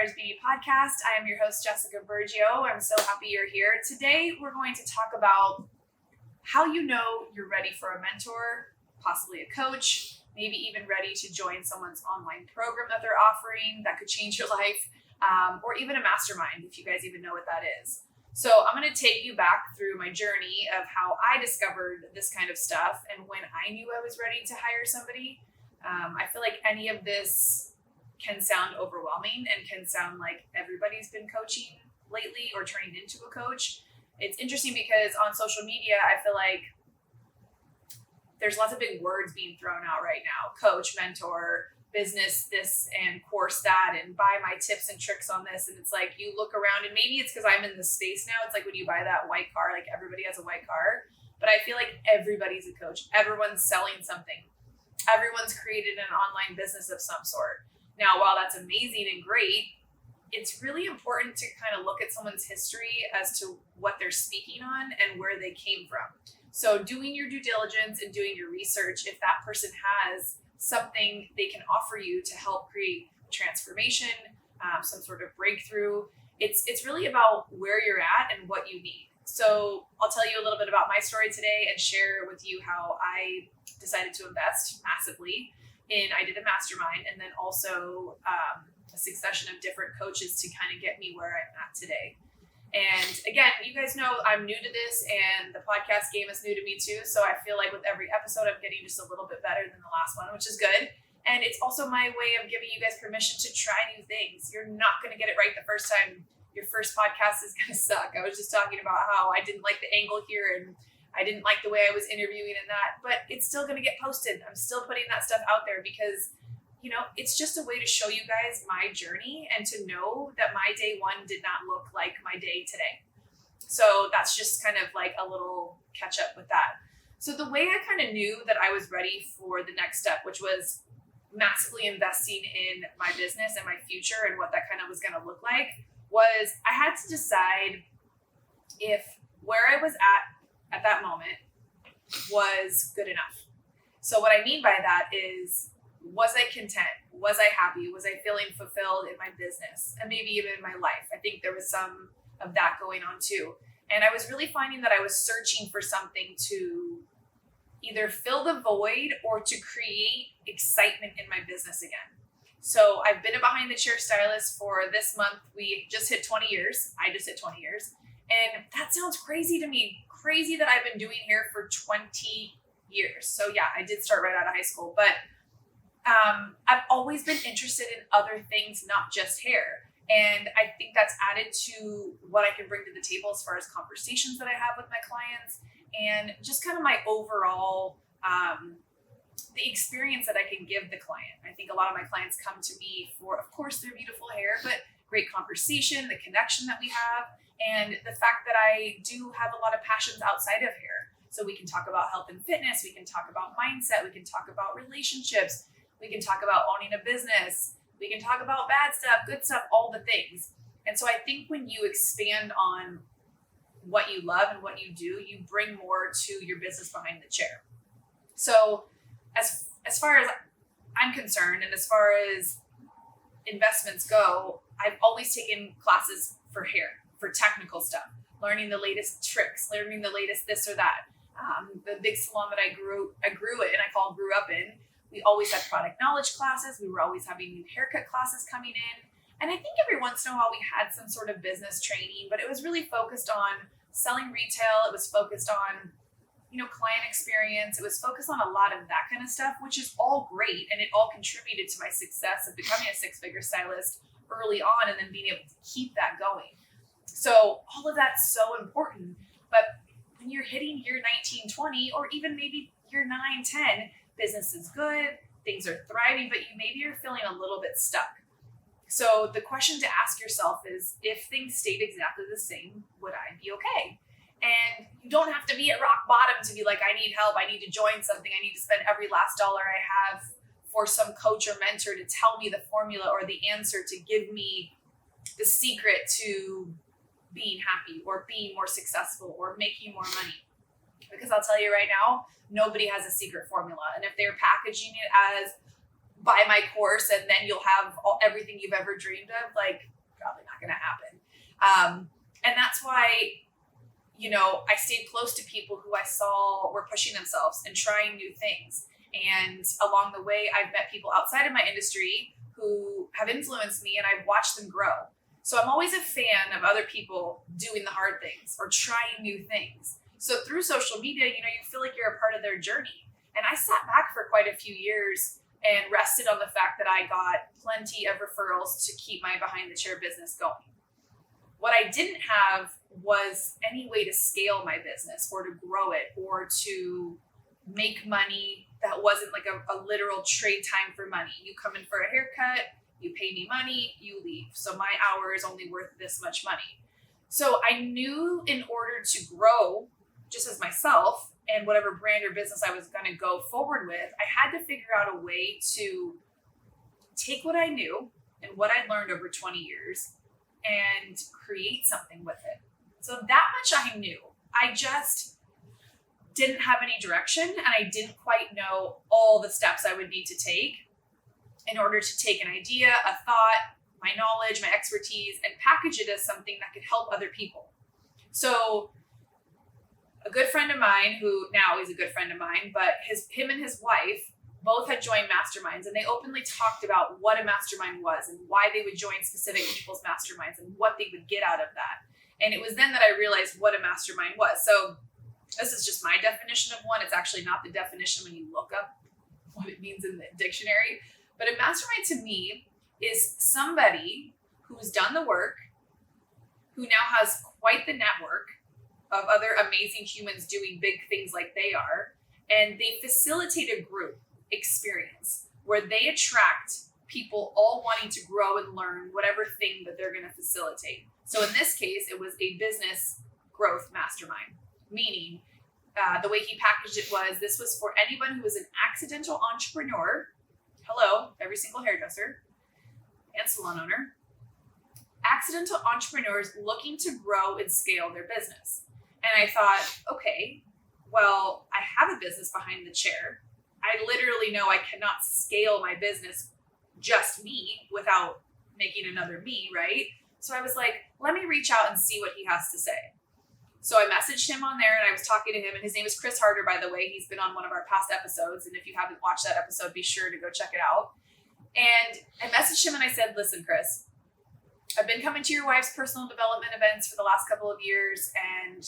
Inspires Beauty podcast. I am your host, Jessica Burgio. I'm so happy you're here. Today, we're going to talk about how you know you're ready for a mentor, possibly a coach, maybe even ready to join someone's online program that they're offering that could change your life, or even a mastermind, if you guys even know what that is. So I'm going to take you back through my journey of how I discovered this kind of stuff and when I knew I was ready to hire somebody. I feel like any of this can sound overwhelming and can sound like everybody's been coaching lately or turning into a coach. It's interesting because on social media, I feel like there's lots of big words being thrown out right now. Coach, mentor, business, this, and course that, and buy my tips and tricks on this. And it's like, you look around, and maybe it's because I'm in the space now. It's like when you buy that white car, like everybody has a white car. But I feel like everybody's a coach. Everyone's selling something. Everyone's created an online business of some sort. Now, while that's amazing and great, it's really important to kind of look at someone's history as to what they're speaking on and where they came from. So doing your due diligence and doing your research, if that person has something they can offer you to help create transformation, some sort of breakthrough, it's really about where you're at and what you need. So I'll tell you a little bit about my story today and share with you how I decided to invest massively I did a mastermind, and then also a succession of different coaches to kind of get me where I'm at today. And again, you guys know I'm new to this, and the podcast game is new to me too. So I feel like with every episode, I'm getting just a little bit better than the last one, which is good. And it's also my way of giving you guys permission to try new things. You're not going to get it right the first time. Your first podcast is going to suck. I was just talking about how I didn't like the angle here, and I didn't like the way I was interviewing and that, but it's still going to get posted. I'm still putting that stuff out there because, it's just a way to show you guys my journey and to know that my day one did not look like my day today. So that's just kind of like a little catch up with that. So the way I kind of knew that I was ready for the next step, which was massively investing in my business and my future and what that kind of was going to look like, was I had to decide if where I was at that moment was good enough. So what I mean by that is, was I content? Was I happy? Was I feeling fulfilled in my business and maybe even in my life? I think there was some of that going on too. And I was really finding that I was searching for something to either fill the void or to create excitement in my business again. So I've been a behind the chair stylist for this month. We just hit 20 years. I just hit 20 years. And that sounds crazy to me. Crazy that I've been doing hair for 20 years. So yeah, I did start right out of high school, but I've always been interested in other things, not just hair. And I think that's added to what I can bring to the table as far as conversations that I have with my clients and just kind of my overall, the experience that I can give the client. I think a lot of my clients come to me for, of course, their beautiful hair, but great conversation, the connection that we have, and the fact that I do have a lot of passions outside of hair. So we can talk about health and fitness, we can talk about mindset, we can talk about relationships, we can talk about owning a business, we can talk about bad stuff, good stuff, all the things. And so I think when you expand on what you love and what you do, you bring more to your business behind the chair. So as far as I'm concerned, and as far as investments go, I've always taken classes for hair, for technical stuff, learning the latest tricks, learning the latest this or that. The big salon that I grew up in, we always had product knowledge classes. We were always having new haircut classes coming in. And I think every once in a while we had some sort of business training, but it was really focused on selling retail. It was focused on, client experience. It was focused on a lot of that kind of stuff, which is all great. And it all contributed to my success of becoming a six-figure stylist early on and then being able to keep that going. So all of that's so important. But when you're hitting year 19, 20, or even maybe year 9, 10, business is good, things are thriving, but maybe you're feeling a little bit stuck. So the question to ask yourself is, if things stayed exactly the same, would I be okay? And you don't have to be at rock bottom to be like, I need help, I need to join something, I need to spend every last dollar I have for some coach or mentor to tell me the formula or the answer to give me the secret to being happy or being more successful or making more money. Because I'll tell you right now, nobody has a secret formula. And if they're packaging it as buy my course and then you'll have everything you've ever dreamed of, like, going to happen. And that's why, I stayed close to people who I saw were pushing themselves and trying new things. And along the way, I've met people outside of my industry who have influenced me, and I've watched them grow. So I'm always a fan of other people doing the hard things or trying new things. So through social media, you feel like you're a part of their journey. And I sat back for quite a few years and rested on the fact that I got plenty of referrals to keep my behind the chair business going. What I didn't have was any way to scale my business or to grow it or to make money that wasn't like a literal trade time for money. You come in for a haircut, you pay me money, you leave. So my hour is only worth this much money. So I knew in order to grow just as myself and whatever brand or business I was going to go forward with, I had to figure out a way to take what I knew and what I learned over 20 years and create something with it. So that much I knew. I just didn't have any direction, and I didn't quite know all the steps I would need to take in order to take an idea, a thought, my knowledge, my expertise, and package it as something that could help other people. So a good friend of mine, who now is a good friend of mine, but him and his wife both had joined masterminds, and they openly talked about what a mastermind was and why they would join specific people's masterminds and what they would get out of that. And it was then that I realized what a mastermind was. So this is just my definition of one. It's actually not the definition when you look up what it means in the dictionary. But a mastermind to me is somebody who's done the work, who now has quite the network of other amazing humans doing big things like they are, and they facilitate a group experience where they attract people all wanting to grow and learn whatever thing that they're going to facilitate. So in this case, it was a business growth mastermind, meaning the way he packaged it was, this was for anyone who was an accidental entrepreneur. Hello, every single hairdresser and salon owner. Accidental entrepreneurs looking to grow and scale their business. And I thought, okay, well, I have a business behind the chair. I literally know I cannot scale my business just me without making another me, right? So I was like, let me reach out and see what he has to say. So I messaged him on there, and I was talking to him, and his name is Chris Harder, by the way. He's been on one of our past episodes, and if you haven't watched that episode, be sure to go check it out. And I messaged him and I said, listen, Chris, I've been coming to your wife's personal development events for the last couple of years, and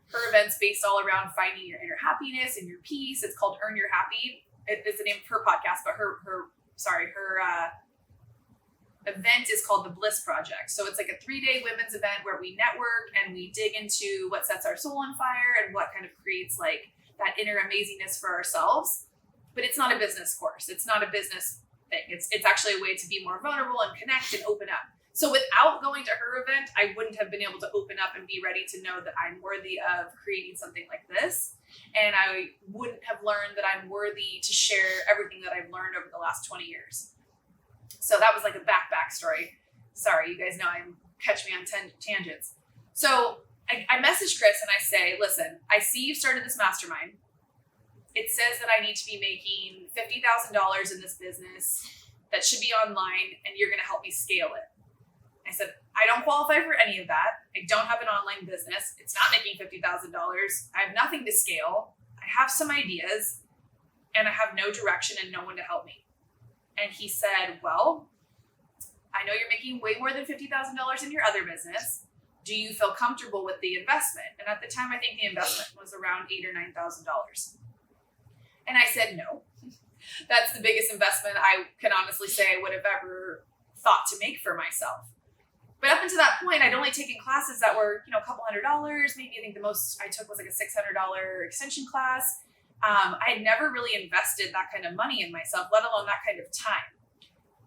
her events based all around finding your inner happiness and your peace. It's called Earn Your Happy. It's the name of her podcast, but her event is called the Bliss Project. So it's like a 3-day women's event where we network and we dig into what sets our soul on fire and what kind of creates like that inner amazingness for ourselves. But it's not a business course. It's not a business thing. It's actually a way to be more vulnerable and connect and open up. So without going to her event, I wouldn't have been able to open up and be ready to know that I'm worthy of creating something like this. And I wouldn't have learned that I'm worthy to share everything that I've learned over the last 20 years. So that was like a backstory. Sorry, you guys know I'm catch me on tangents. So I messaged Chris and I say, listen, I see you started this mastermind. It says that I need to be making $50,000 in this business that should be online, and you're going to help me scale it. I said, I don't qualify for any of that. I don't have an online business. It's not making $50,000. I have nothing to scale. I have some ideas, and I have no direction and no one to help me. And he said, well, I know you're making way more than $50,000 in your other business. Do you feel comfortable with the investment? And at the time, I think the investment was around $8,000 or $9,000. And I said, no. That's the biggest investment I can honestly say I would have ever thought to make for myself. But up until that point, I'd only taken classes that were, a couple $100. Maybe I think the most I took was like a $600 extension class. I had never really invested that kind of money in myself, let alone that kind of time.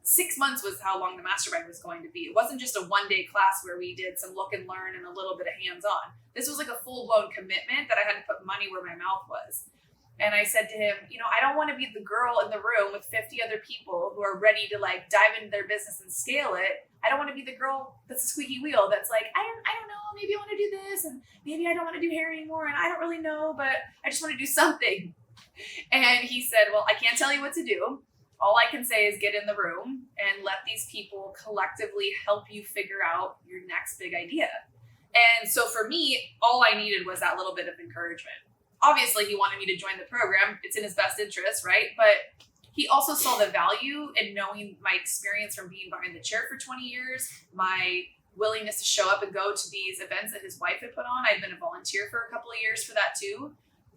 6 months was how long the mastermind was going to be. It wasn't just a 1-day class where we did some look and learn and a little bit of hands-on. This was like a full-blown commitment that I had to put money where my mouth was. And I said to him, I don't want to be the girl in the room with 50 other people who are ready to like dive into their business and scale it. I don't want to be the girl that's a squeaky wheel that's like, I don't know, maybe I want to do this, and maybe I don't want to do hair anymore, and I don't really know, but I just want to do something. And he said, well, I can't tell you what to do. all I can say is get in the room and let these people collectively help you figure out your next big idea. And so for me, all I needed was that little bit of encouragement. Obviously, he wanted me to join the program. It's in his best interest, right? But he also saw the value in knowing my experience from being behind the chair for 20 years, my willingness to show up and go to these events that his wife had put on. I'd been a volunteer for a couple of years for that too.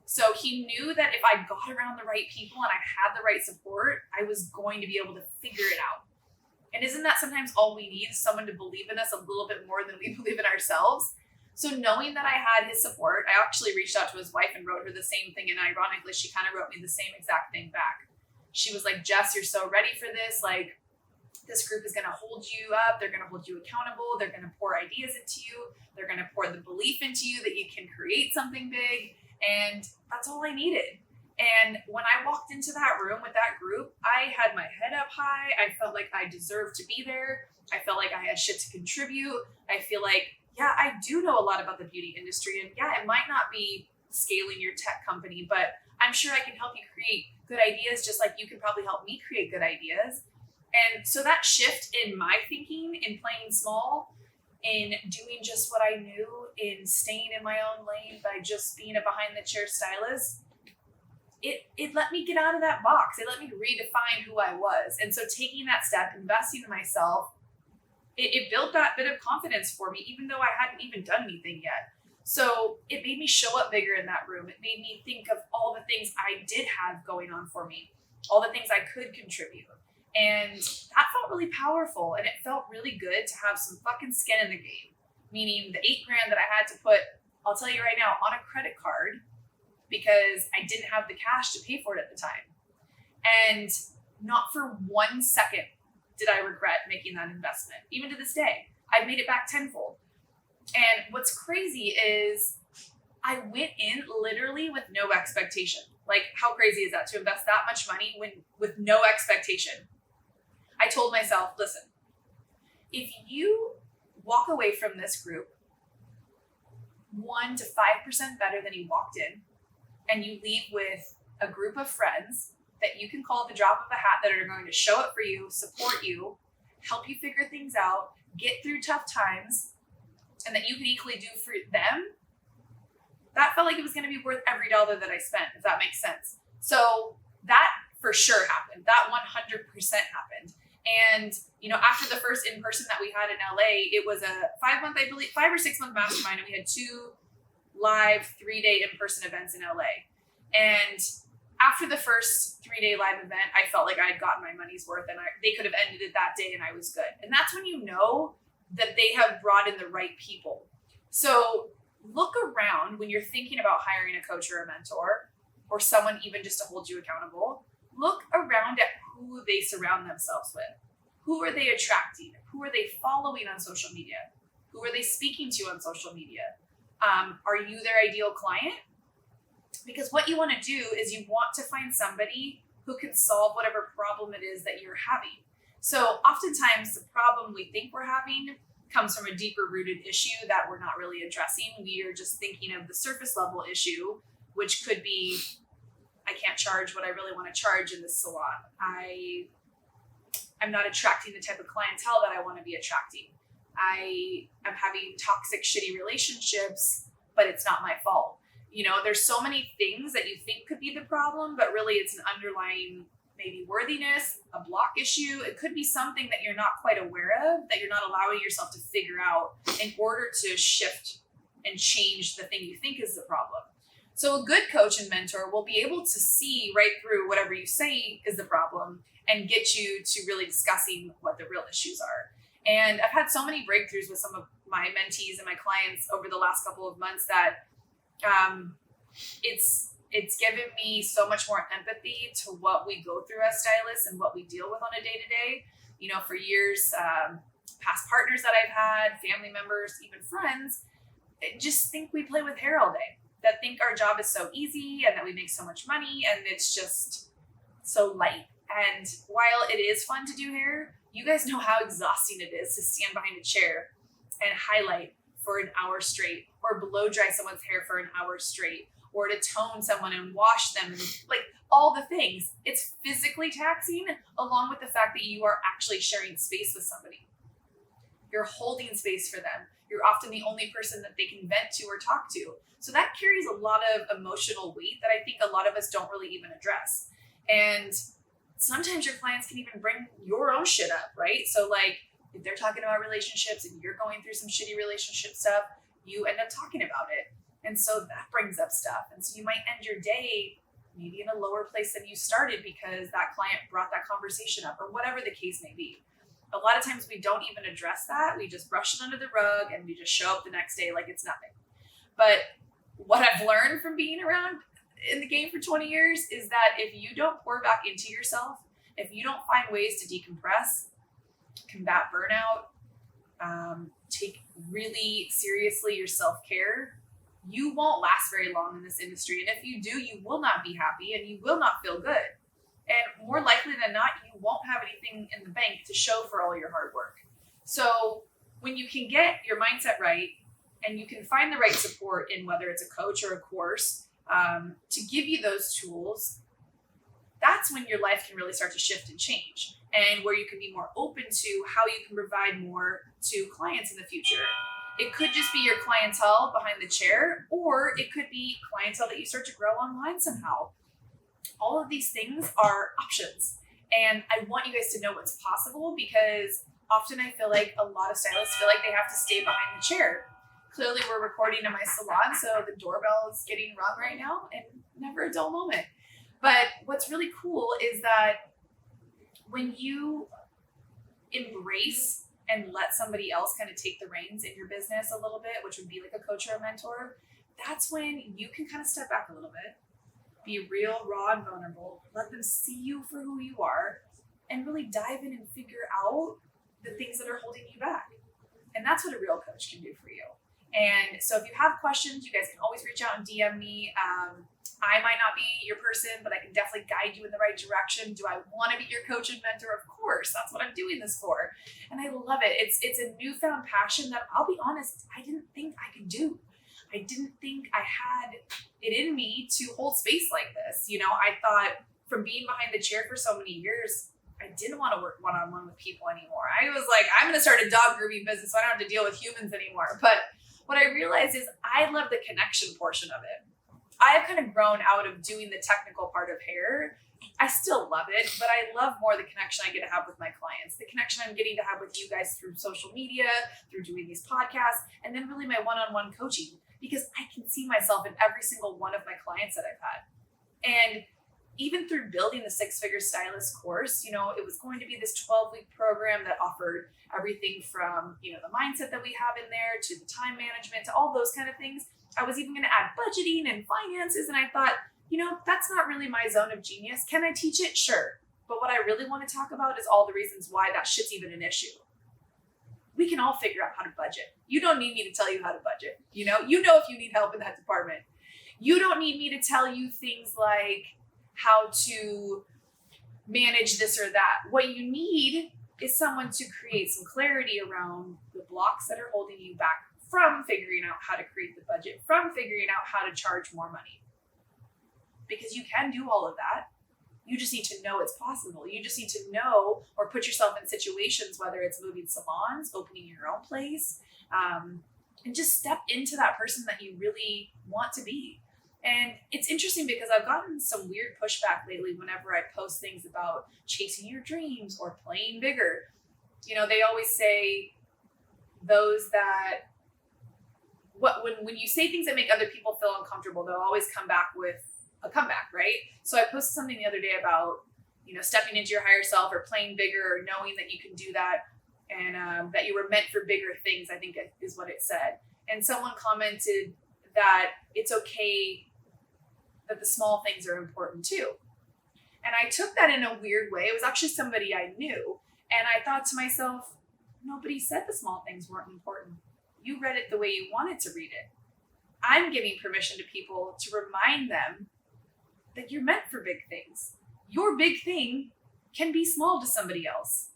So he knew that if I got around the right people and I had the right support, I was going to be able to figure it out. And isn't that sometimes all we need, is someone to believe in us a little bit more than we believe in ourselves? So knowing that I had his support, I actually reached out to his wife and wrote her the same thing. And ironically, she kind of wrote me the same exact thing back. She was like, Jess, you're so ready for this. Like, this group is going to hold you up. They're going to hold you accountable. They're going to pour ideas into you. They're going to pour the belief into you that you can create something big. And that's all I needed. And when I walked into that room with that group, I had my head up high. I felt like I deserved to be there. I felt like I had shit to contribute. I feel like, yeah, I do know a lot about the beauty industry. And yeah, it might not be scaling your tech company, but I'm sure I can help you create good ideas just like you can probably help me create good ideas. And so that shift in my thinking, in playing small, in doing just what I knew, in staying in my own lane by just being a behind the chair stylist, it let me get out of that box. It let me redefine who I was. And so taking that step, investing in myself, it built that bit of confidence for me, even though I hadn't even done anything yet. So it made me show up bigger in that room. It made me think of all the things I did have going on for me, all the things I could contribute. And that felt really powerful. And it felt really good to have some fucking skin in the game. Meaning the $8,000 that I had to put, I'll tell you right now, on a credit card, because I didn't have the cash to pay for it at the time. And not for 1 second did I regret making that investment. Even to this day, I've made it back tenfold. And what's crazy is I went in literally with no expectation. Like, how crazy is that to invest that much money with no expectation? I told myself, listen, if you walk away from this group 1 to 5% better than you walked in, and you leave with a group of friends that you can call at the drop of a hat that are going to show up for you, support you, help you figure things out, get through tough times, and that you can equally do for them, that felt like it was going to be worth every dollar that I spent, if that makes sense. So that for sure happened. That 100% happened. And, after the first in-person that we had in LA, it was a 5 or 6 month mastermind, and we had 2 live 3-day in-person events in LA. And after the first 3-day live event, I felt like I had gotten my money's worth, and they could have ended it that day and I was good. And that's when you know that they have brought in the right people. So look around when you're thinking about hiring a coach or a mentor, or someone even just to hold you accountable. Look around at who they surround themselves with. Who are they attracting? Who are they following on social media? Who are they speaking to on social media? Are you their ideal client? Because what you want to do is you want to find somebody who can solve whatever problem it is that you're having. So oftentimes the problem we think we're having comes from a deeper rooted issue that we're not really addressing. We are just thinking of the surface level issue, which could be, I can't charge what I really want to charge in this salon. I'm not attracting the type of clientele that I want to be attracting. I am having toxic, shitty relationships, but it's not my fault. There's so many things that you think could be the problem, but really it's an underlying maybe worthiness, a block issue. It could be something that you're not quite aware of, that you're not allowing yourself to figure out in order to shift and change the thing you think is the problem. So a good coach and mentor will be able to see right through whatever you say is the problem and get you to really discussing what the real issues are. And I've had so many breakthroughs with some of my mentees and my clients over the last couple of months that it's given me so much more empathy to what we go through as stylists and what we deal with on a day-to-day. For years, past partners that I've had, family members, even friends, just think we play with hair all day, that think our job is so easy and that we make so much money and it's just so light. And while it is fun to do hair, you guys know how exhausting it is to stand behind a chair and highlight for an hour straight, or blow dry someone's hair for an hour straight, or to tone someone and wash them, and like all the things. It's physically taxing, along with the fact that you are actually sharing space with somebody. You're holding space for them. You're often the only person that they can vent to or talk to. So that carries a lot of emotional weight that I think a lot of us don't really even address. And sometimes your clients can even bring your own shit up, right? So like if they're talking about relationships and you're going through some shitty relationship stuff, you end up talking about it. And so that brings up stuff. And so you might end your day maybe in a lower place than you started because that client brought that conversation up, or whatever the case may be. A lot of times we don't even address that. We just brush it under the rug and we just show up the next day like it's nothing. But what I've learned from being around in the game for 20 years is that if you don't pour back into yourself, if you don't find ways to decompress, combat burnout, take really seriously your self-care, you won't last very long in this industry. And if you do, you will not be happy and you will not feel good. And more likely than not, you won't have anything in the bank to show for all your hard work. So when you can get your mindset right and you can find the right support in whether it's a coach or a course to give you those tools, that's when your life can really start to shift and change, and where you can be more open to how you can provide more to clients in the future. It could just be your clientele behind the chair, or it could be clientele that you start to grow online somehow. All of these things are options. And I want you guys to know what's possible, because often I feel like a lot of stylists feel like they have to stay behind the chair. Clearly we're recording in my salon, so the doorbell is getting rung right now, and never a dull moment. But what's really cool is that when you embrace and let somebody else kind of take the reins in your business a little bit, which would be like a coach or a mentor, that's when you can kind of step back a little bit, be real, raw, and vulnerable, let them see you for who you are, and really dive in and figure out the things that are holding you back. And that's what a real coach can do for you. And so if you have questions, you guys can always reach out and DM me. I might not be your person, but I can definitely guide you in the right direction. Do I want to be your coach and mentor? Of course, that's what I'm doing this for. And I love it. It's a newfound passion that, I'll be honest, I didn't think I could do. I didn't think I had it in me to hold space like this. You know, I thought from being behind the chair for so many years, I didn't want to work one-on-one with people anymore. I was like, I'm going to start a dog grooming business so I don't have to deal with humans anymore. But what I realized is I love the connection portion of it. I've kind of grown out of doing the technical part of hair. I still love it, but I love more the connection I get to have with my clients, the connection I'm getting to have with you guys through social media, through doing these podcasts, and then really my one-on-one coaching, because I can see myself in every single one of my clients that I've had. And even through building the Six-Figure Stylist course, you know, it was going to be this 12-week program that offered everything from, you know, the mindset that we have in there to the time management to all those kind of things. I was even going to add budgeting and finances. And I thought, you know, that's not really my zone of genius. Can I teach it? Sure. But what I really want to talk about is all the reasons why that shit's even an issue. We can all figure out how to budget. You don't need me to tell you how to budget. You know if you need help in that department. You don't need me to tell you things like how to manage this or that. What you need is someone to create some clarity around the blocks that are holding you back from figuring out how to create the budget, from figuring out how to charge more money. Because you can do all of that. You just need to know it's possible. You just need to know or put yourself in situations, whether it's moving salons, opening your own place, and just step into that person that you really want to be. And it's interesting because I've gotten some weird pushback lately whenever I post things about chasing your dreams or playing bigger. You know, they always say those that when you say things that make other people feel uncomfortable, they'll always come back with a comeback, right? So I posted something the other day about, you know, stepping into your higher self or playing bigger or knowing that you can do that, and that you were meant for bigger things, I think is what it said. And someone commented that it's okay that the small things are important too. And I took that in a weird way. It was actually somebody I knew. And I thought to myself, nobody said the small things weren't important. You read it the way you wanted to read it. I'm giving permission to people to remind them that you're meant for big things. Your big thing can be small to somebody else.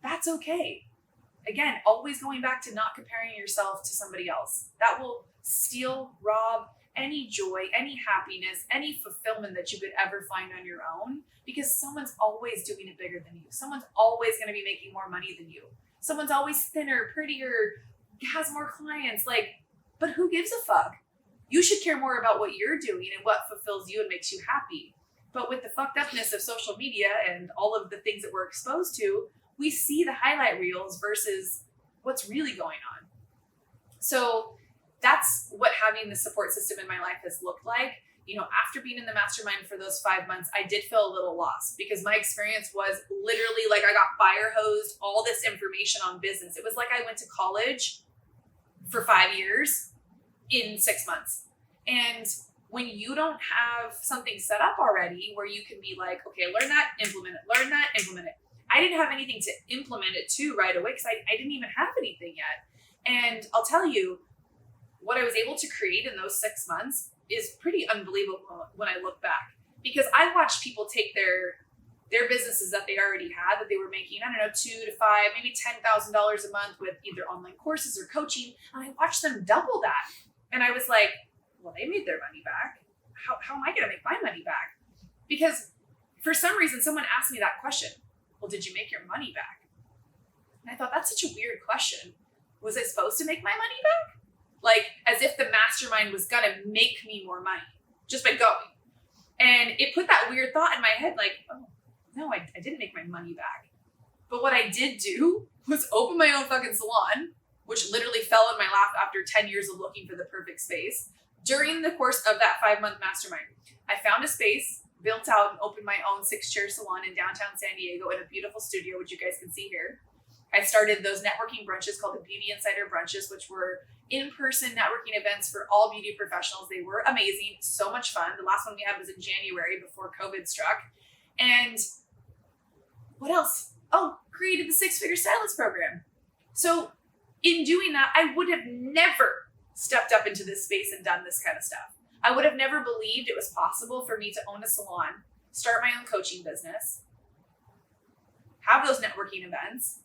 That's okay. again, always going back to not comparing yourself to somebody else. That will steal, rob any joy, any happiness, any fulfillment that you could ever find on your own, because someone's always doing it bigger than you. Someone's always going to be making more money than you. Someone's always thinner, prettier, has more clients. But who gives a fuck? You should care more about what you're doing and what fulfills you and makes you happy. But with the fucked upness of social media and all of the things that we're exposed to, we see the highlight reels versus what's really going on. So that's what having the support system in my life has looked like. After being in the mastermind for those 5 months, I did feel a little lost because my experience was literally like I got fire hosed all this information on business. It was like I went to college for 5 years in 6 months. And when you don't have something set up already where you can be like, okay, learn that, implement it, learn that, implement it. I didn't have anything to implement it to right away because I didn't even have anything yet. And I'll tell you, what I was able to create in those 6 months is pretty unbelievable when I look back, because I watched people take their businesses that they already had, that they were making, I don't know, $2,000 to $5,000, maybe $10,000 a month with either online courses or coaching. And I watched them double that. And I was like, well, they made their money back. How am I going to make my money back? Because for some reason, someone asked me that question. Well, did you make your money back? And I thought, that's such a weird question. Was I supposed to make my money back? Like, as if the mastermind was going to make me more money just by going. And it put that weird thought in my head, like, oh, no, I didn't make my money back. But what I did do was open my own fucking salon, which literally fell in my lap after 10 years of looking for the perfect space. During the course of that 5-month mastermind, I found a space, built out and opened my own 6-chair salon in downtown San Diego in a beautiful studio, which you guys can see here. I started those networking brunches called the Beauty Insider Brunches, which were in-person networking events for all beauty professionals. They were amazing, so much fun. The last one we had was in January before COVID struck. And what else? Oh, created the 6-figure stylist program. So in doing that, I would have never stepped up into this space and done this kind of stuff. I would have never believed it was possible for me to own a salon, start my own coaching business, have those networking events.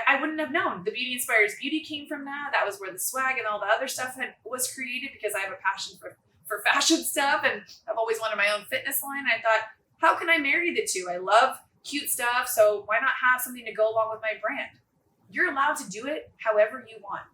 I wouldn't have known. The Beauty Inspires Beauty came from that. That was where the swag and all the other stuff was created, because I have a passion for fashion stuff, and I've always wanted my own fitness line. I thought, how can I marry the two? I love cute stuff, so why not have something to go along with my brand? You're allowed to do it however you want.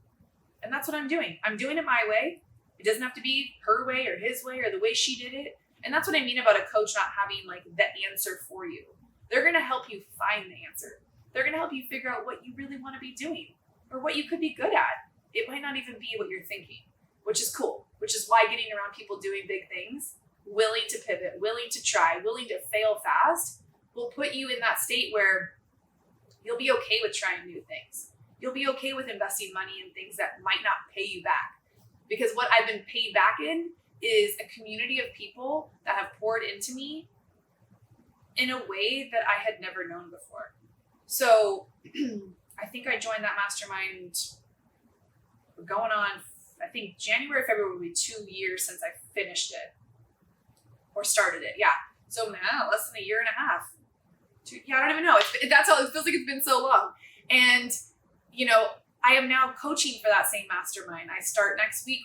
And that's what I'm doing. I'm doing it my way. It doesn't have to be her way or his way or the way she did it. And that's what I mean about a coach not having like the answer for you. They're going to help you find the answer. They're going to help you figure out what you really want to be doing or what you could be good at. It might not even be what you're thinking, which is cool, which is why getting around people doing big things, willing to pivot, willing to try, willing to fail fast, will put you in that state where you'll be okay with trying new things. You'll be okay with investing money in things that might not pay you back. Because what I've been paid back in is a community of people that have poured into me in a way that I had never known before. So I think I joined that mastermind, we're going on, I think January, February will be 2 years since I finished it or started it. Yeah. So less than a year and a half. I don't even know. That's all. It feels like it's been so long. And, I am now coaching for that same mastermind. I start next week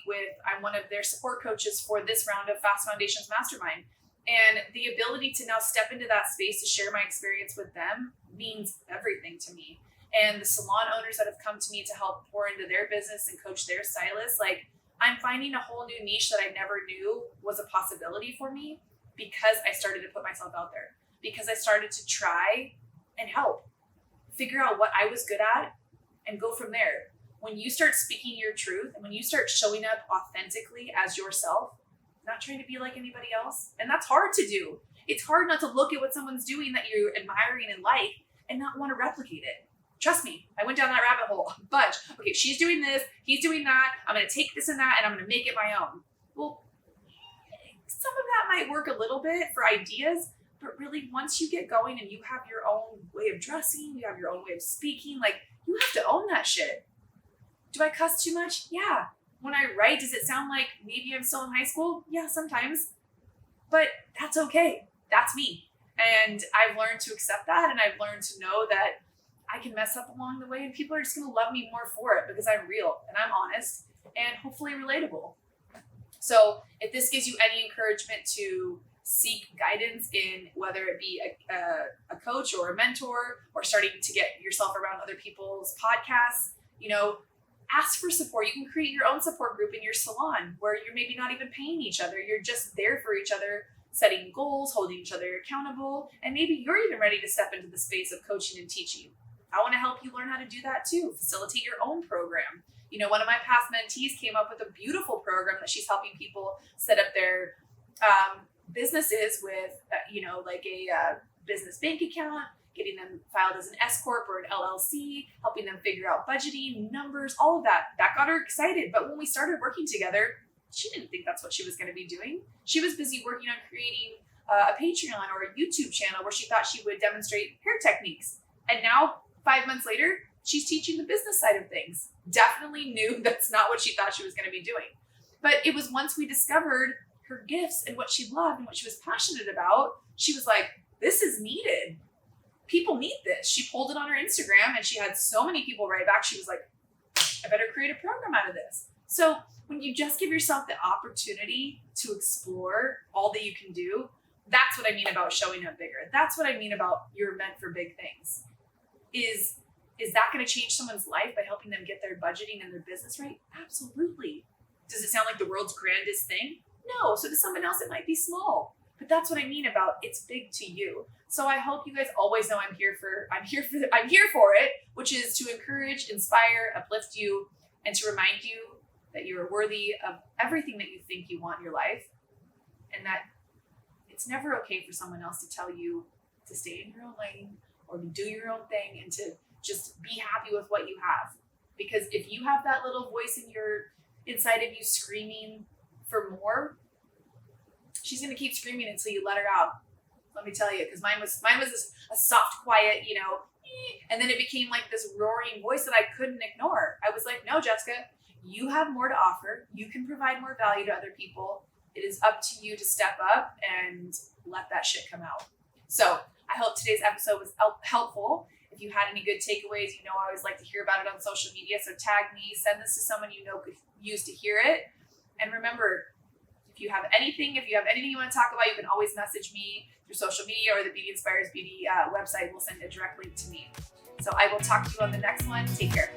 I'm one of their support coaches for this round of Fast Foundations Mastermind. And the ability to now step into that space to share my experience with them means everything to me. And the salon owners that have come to me to help pour into their business and coach their stylists, I'm finding a whole new niche that I never knew was a possibility for me, because I started to put myself out there, because I started to try and help figure out what I was good at and go from there. When you start speaking your truth and when you start showing up authentically as yourself, not trying to be like anybody else, and that's hard to do. It's hard not to look at what someone's doing that you're admiring and like and not want to replicate it. Trust me, I went down that rabbit hole a bunch. Okay, she's doing this, he's doing that, I'm going to take this and that, and I'm going to make it my own. Well, some of that might work a little bit for ideas, but really once you get going and you have your own way of dressing, you have your own way of speaking, you have to own that shit. Do I cuss too much? Yeah. When I write, does it sound like maybe I'm still in high school? Yeah, sometimes. But that's okay. That's me. And I've learned to accept that, and I've learned to know that I can mess up along the way and people are just going to love me more for it because I'm real and I'm honest and hopefully relatable. So if this gives you any encouragement to seek guidance in whether it be a coach or a mentor or starting to get yourself around other people's podcasts, ask for support. You can create your own support group in your salon where you're maybe not even paying each other. You're just there for each other, setting goals, holding each other accountable, and maybe you're even ready to step into the space of coaching and teaching. I want to help you learn how to do that too. Facilitate your own program. One of my past mentees came up with a beautiful program that she's helping people set up their businesses with, like a business bank account, getting them filed as an S Corp or an LLC, helping them figure out budgeting, numbers, all of that. That got her excited. But when we started working together, she didn't think that's what she was going to be doing. She was busy working on creating a Patreon or a YouTube channel where she thought she would demonstrate hair techniques. And now, 5 months later, she's teaching the business side of things. Definitely knew that's not what she thought she was going to be doing. But it was once we discovered her gifts and what she loved and what she was passionate about, she was like, this is needed. People need this. She pulled it on her Instagram and she had so many people write back. She was like, I better create a program out of this. So when you just give yourself the opportunity to explore all that you can do, that's what I mean about showing up bigger. That's what I mean about you're meant for big things. Is that going to change someone's life by helping them get their budgeting and their business right? Absolutely. Does it sound like the world's grandest thing? No. So to someone else, it might be small. But that's what I mean about it's big to you. So I hope you guys always know I'm here for it, which is to encourage, inspire, uplift you, and to remind you that you are worthy of everything that you think you want in your life, and that it's never okay for someone else to tell you to stay in your own lane or to do your own thing and to just be happy with what you have. Because if you have that little voice inside of you screaming for more, she's going to keep screaming until you let her out. Let me tell you, because mine was a soft, quiet, and then it became like this roaring voice that I couldn't ignore. I was like, no, Jessica, you have more to offer. You can provide more value to other people. It is up to you to step up and let that shit come out. So I hope today's episode was helpful. If you had any good takeaways, I always like to hear about it on social media. So tag me, send this to someone could use to hear it. And remember, if you have anything you want to talk about, you can always message me through social media or the Beauty Inspires Beauty website will send a direct link to me. So I will talk to you on the next one. Take care.